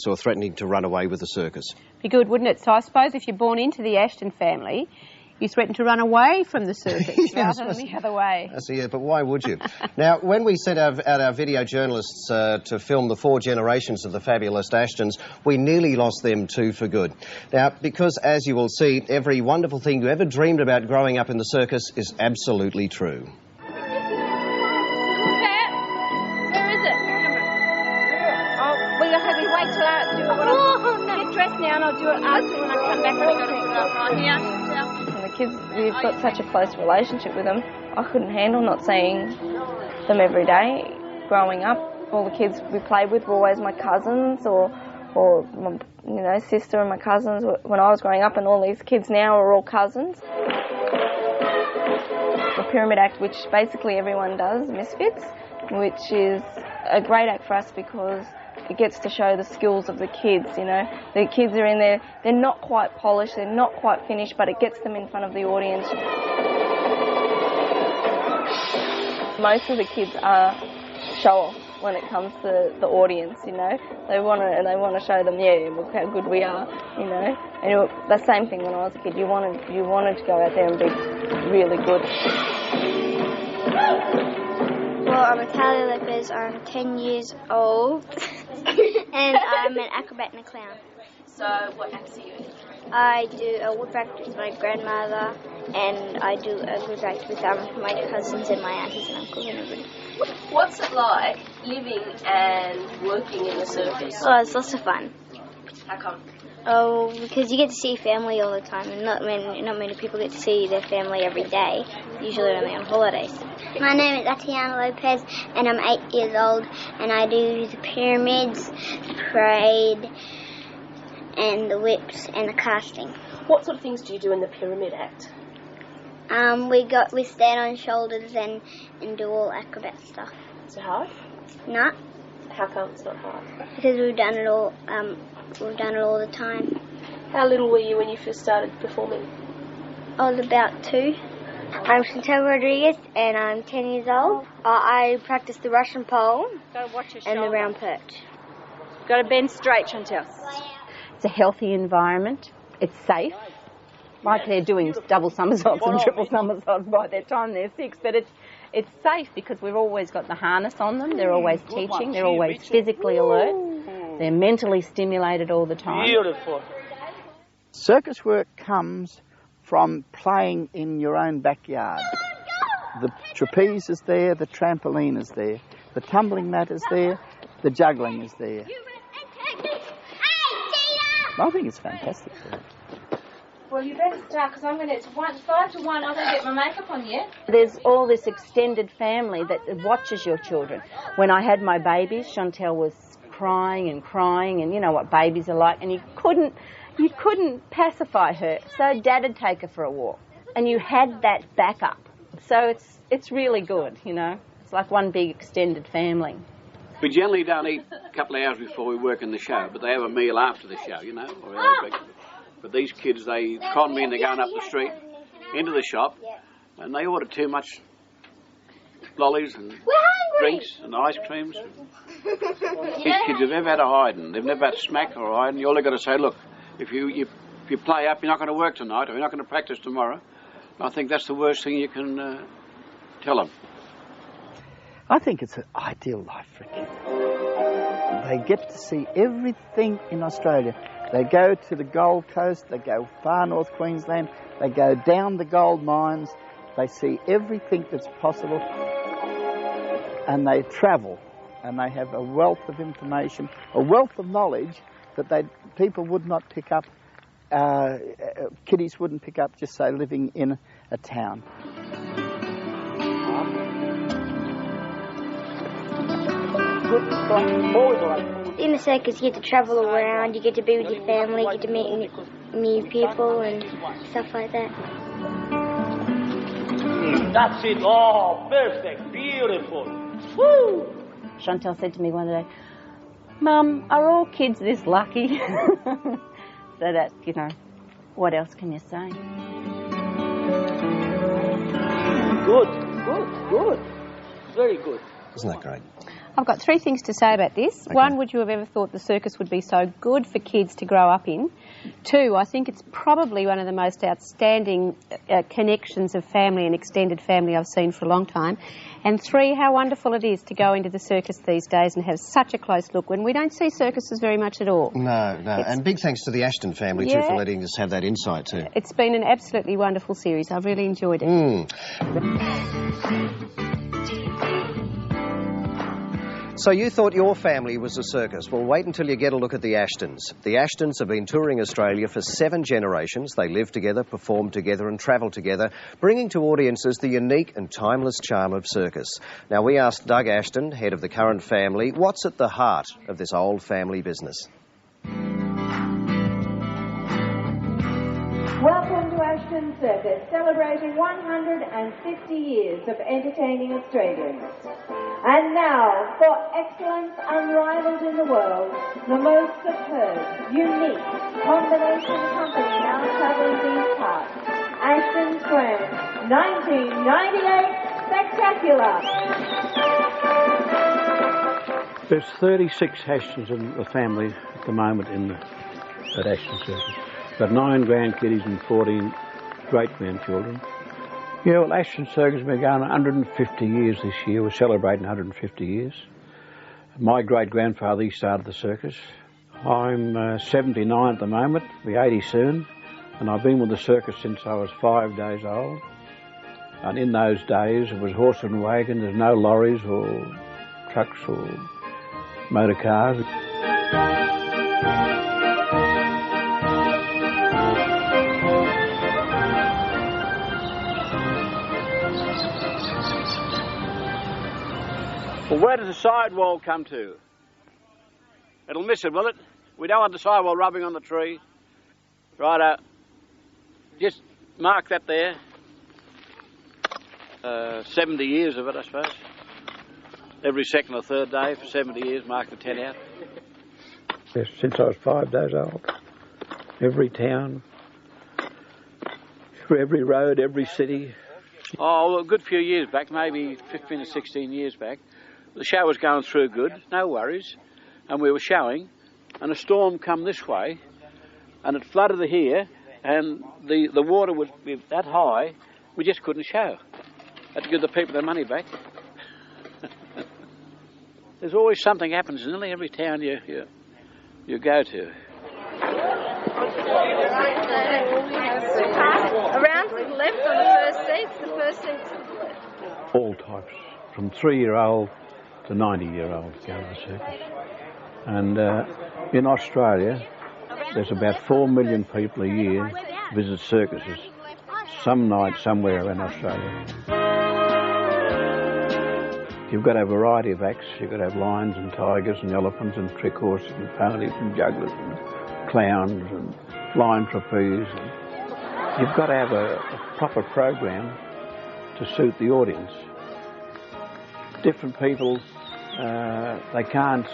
who are threatening to run away with the circus. Be good, wouldn't it? So I suppose if you're born into the Ashton family, you threaten to run away from the circus rather than the other way. Yeah, but why would you? Now, when we sent out our video journalists to film the 4 generations of the fabulous Ashtons, we nearly lost them too for good. Now, because, as you will see, every wonderful thing you ever dreamed about growing up in the circus is absolutely true. We wait till I do it. Get dressed now and I'll do it after when I come back. When I go to put it up here. And the kids, we've got such a close relationship with them. I couldn't handle not seeing them every day. Growing up, all the kids we played with were always my cousins or my, sister and my cousins when I was growing up, and all these kids now are all cousins. The Pyramid Act, which basically everyone does, Misfits, which is a great act for us because it gets to show the skills of the kids, The kids are in there, they're not quite polished, they're not quite finished, but it gets them in front of the audience. Most of the kids are show-off when it comes to the audience, They want to show them, look how good we are, And the same thing when I was a kid, you wanted to go out there and be really good. Well, I'm Atalia Lopez, I'm 10 years old, and I'm an acrobat and a clown. So, what acts are you in? I do a wood act with my grandmother, and I do a group act with my cousins and my aunties and uncles and everybody. What's it like living and working in the circus? Oh, it's lots of fun. How come? Oh, because you get to see family all the time, and not many people get to see their family every day, usually only on holidays. My name is Atiana Lopez, and I'm 8 years old, and I do the pyramids, the parade, and the whips, and the casting. What sort of things do you do in the Pyramid Act? We stand on shoulders and do all acrobat stuff. Is it hard? Not. How come it's not hard? Because we've done it all. We've done it all the time. How little were you when you first started performing? I was about 2. I'm Chantel Rodriguez, and I'm 10 years old. I practice the Russian pole and the round perch. Got to bend straight, Chantel. It's a healthy environment. It's safe. Like they're doing double somersaults and triple somersaults by the time they're 6, but it's safe because we've always got the harness on them. They're always teaching. They're always physically alert. They're mentally stimulated all the time. Beautiful. Circus work comes from playing in your own backyard. The trapeze is there, the trampoline is there, the tumbling mat is there, the juggling is there. I think it's fantastic. Well, you better start because it's 5 to 1. I'm going to get my makeup on you. There's all this extended family that watches your children. When I had my babies, Chantel was crying, and you know what babies are like, and you couldn't pacify her. So Dad'd take her for a walk, and you had that backup. So it's really good, It's like one big extended family. We generally don't eat a couple of hours before we work in the show, but they have a meal after the show, or But these kids, they con me and they're going up the street into the shop, and they order too much lollies and drinks and ice creams. These kids have never had a hiding. They've never had a smack or a hiding. You only got to say, look, if you play up, you're not going to work tonight, or you're not going to practice tomorrow. I think that's the worst thing you can tell them. I think it's an ideal life for a kid. They get to see everything in Australia. They go to the Gold Coast, they go far north Queensland, they go down the gold mines, they see everything that's possible, and they travel, and they have a wealth of information, a wealth of knowledge that people would not pick up, kiddies wouldn't pick up just, say, living in a town. In the circus, you get to travel around, you get to be with your family, you get to meet new people and stuff like that. That's it. Oh, perfect. Beautiful. Woo! Chantel said to me one day, Mum, are all kids this lucky? So that, what else can you say? Good. Very good. Isn't that great? I've got 3 things to say about this. Okay. 1, would you have ever thought the circus would be so good for kids to grow up in? 2, I think it's probably one of the most outstanding connections of family and extended family I've seen for a long time. And 3, how wonderful it is to go into the circus these days and have such a close look when we don't see circuses very much at all. No, no. And big thanks to the Ashton family, too, for letting us have that insight, too. It's been an absolutely wonderful series. I've really enjoyed it. So you thought your family was a circus. Well, wait until you get a look at the Ashtons. The Ashtons have been touring Australia for 7 generations. They live together, perform together and travel together, bringing to audiences the unique and timeless charm of circus. Now, we asked Doug Ashton, head of the current family, what's at the heart of this old family business? Welcome to Ashton Circus, celebrating 150 years of entertaining Australians. And now, for excellence unrivaled in the world, the most superb, unique combination company now travelling these parts, Ashton OAM 1998 Spectacular. There's 36 Ashtons in the family at the moment at Ashton Circus. Got 9 grandkiddies and 14 great-grandchildren. Yeah, well, Ashton Circus has been going 150 years this year. We're celebrating 150 years. My great-grandfather, he started the circus. I'm 79 at the moment, I'll be 80 soon, and I've been with the circus since I was 5 days old. And in those days, it was horse and wagon. There's no lorries or trucks or motor cars. Well, where does the sidewall come to? It'll miss it, will it? We don't want the sidewall rubbing on the tree. Righto. Just mark that there. 70 years of it, I suppose. Every second or third day for 70 years, mark the 10 out. Yes, since I was 5 days old. Every town, every road, every city. Oh, well, a good few years back, maybe 15 or 16 years back, the show was going through good, no worries, and we were showing, and a storm come this way, and it flooded here, and the water was that high, we just couldn't show. Had to give the people their money back. There's always something happens in nearly every town you go to. Around to the left on the first seats, All types, from 3-year-old to 90-year-old go to the circus. And in Australia, there's about 4 million people a year visit circuses, some night somewhere around Australia. You've got to have a variety of acts. You've got to have lions and tigers and elephants and trick horses and ponies and jugglers and clowns and flying trapeze. And you've got to have a proper program to suit the audience. Different people, they can't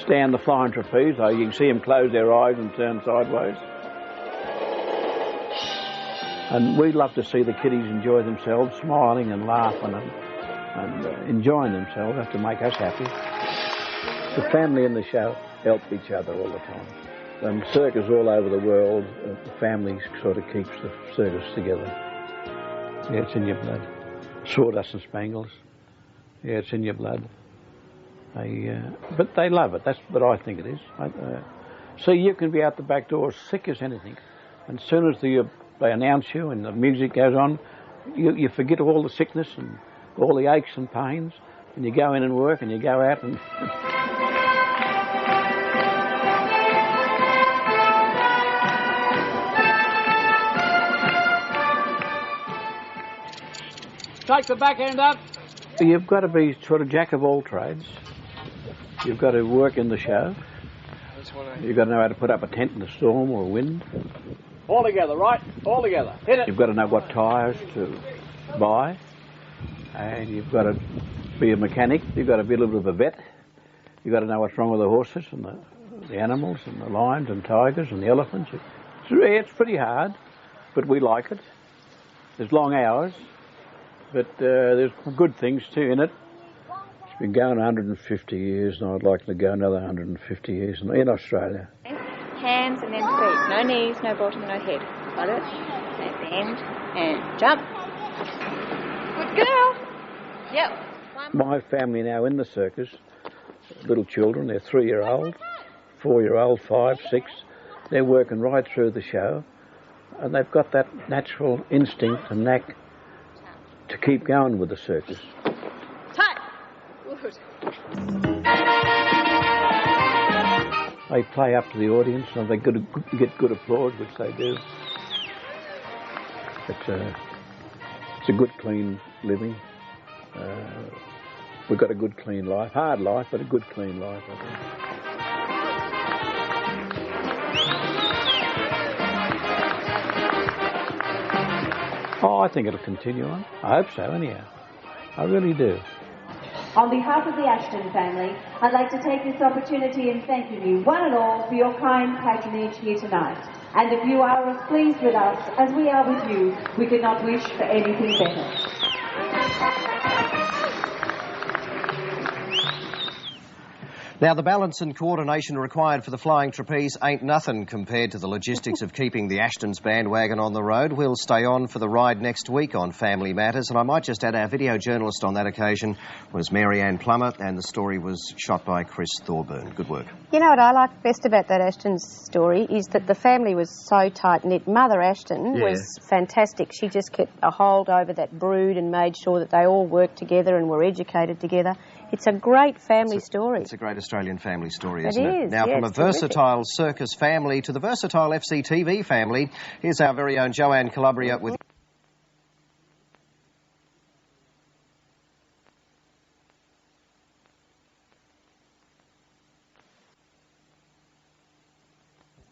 stand the flying trapeze, though you can see them close their eyes and turn sideways. And we love to see the kiddies enjoy themselves, smiling and laughing and enjoying themselves. Have to make us happy. The family in the show help each other all the time. And circus all over the world, the family sort of keeps the circus together. Yeah, it's in your blood. Sawdust and spangles. Yeah, it's in your blood. But they love it. That's what I think it is. See, you can be out the back door sick as anything, and as soon as they announce you and the music goes on, you forget all the sickness and all the aches and pains, and you go in and work and you go out and... Take the back end up. You've got to be sort of jack of all trades. You've got to work in the show. You've got to know how to put up a tent in a storm or a wind. All together, right? All together. Hit it. You've got to know what tyres to buy. And you've got to be a mechanic. You've got to be a little bit of a vet. You've got to know what's wrong with the horses and the animals and the lions and tigers and the elephants. It's pretty hard, but we like it. There's long hours, but there's good things too in it. It's been going 150 years, and I'd like to go another 150 years in Australia. Hands and then feet. No knees, no bottom, no head. Got it? And bend and jump. Good girl. Yep. My family now in the circus, little children, they're 3-year-old, 4-year-old, 5, 6. They're working right through the show, and they've got that natural instinct and knack to keep going with the circus. Tight. Good. They play up to the audience, and they get good applause, which they do. It's a good, clean living. We've got a good, clean life. Hard life, but a good, clean life, I think. Oh, I think it'll continue on. I hope so, anyhow. I really do. On behalf of the Ashton family, I'd like to take this opportunity in thanking you, one and all, for your kind patronage here tonight. And if you are as pleased with us as we are with you, we could not wish for anything better. Now, the balance and coordination required for the flying trapeze ain't nothing compared to the logistics of keeping the Ashtons bandwagon on the road. We'll stay on for the ride next week on Family Matters, and I might just add our video journalist on that occasion was Mary Ann Plummer, and the story was shot by Chris Thorburn. Good work. You know what I like best about that Ashton's story is that the family was so tight-knit. Mother Ashton was fantastic. She just kept a hold over that brood and made sure that they all worked together and were educated together. It's a great family story. It's a great Australian family story, isn't it? It is. Now, from a versatile circus family to the versatile FCTV family, here's our very own Joanne Calabria with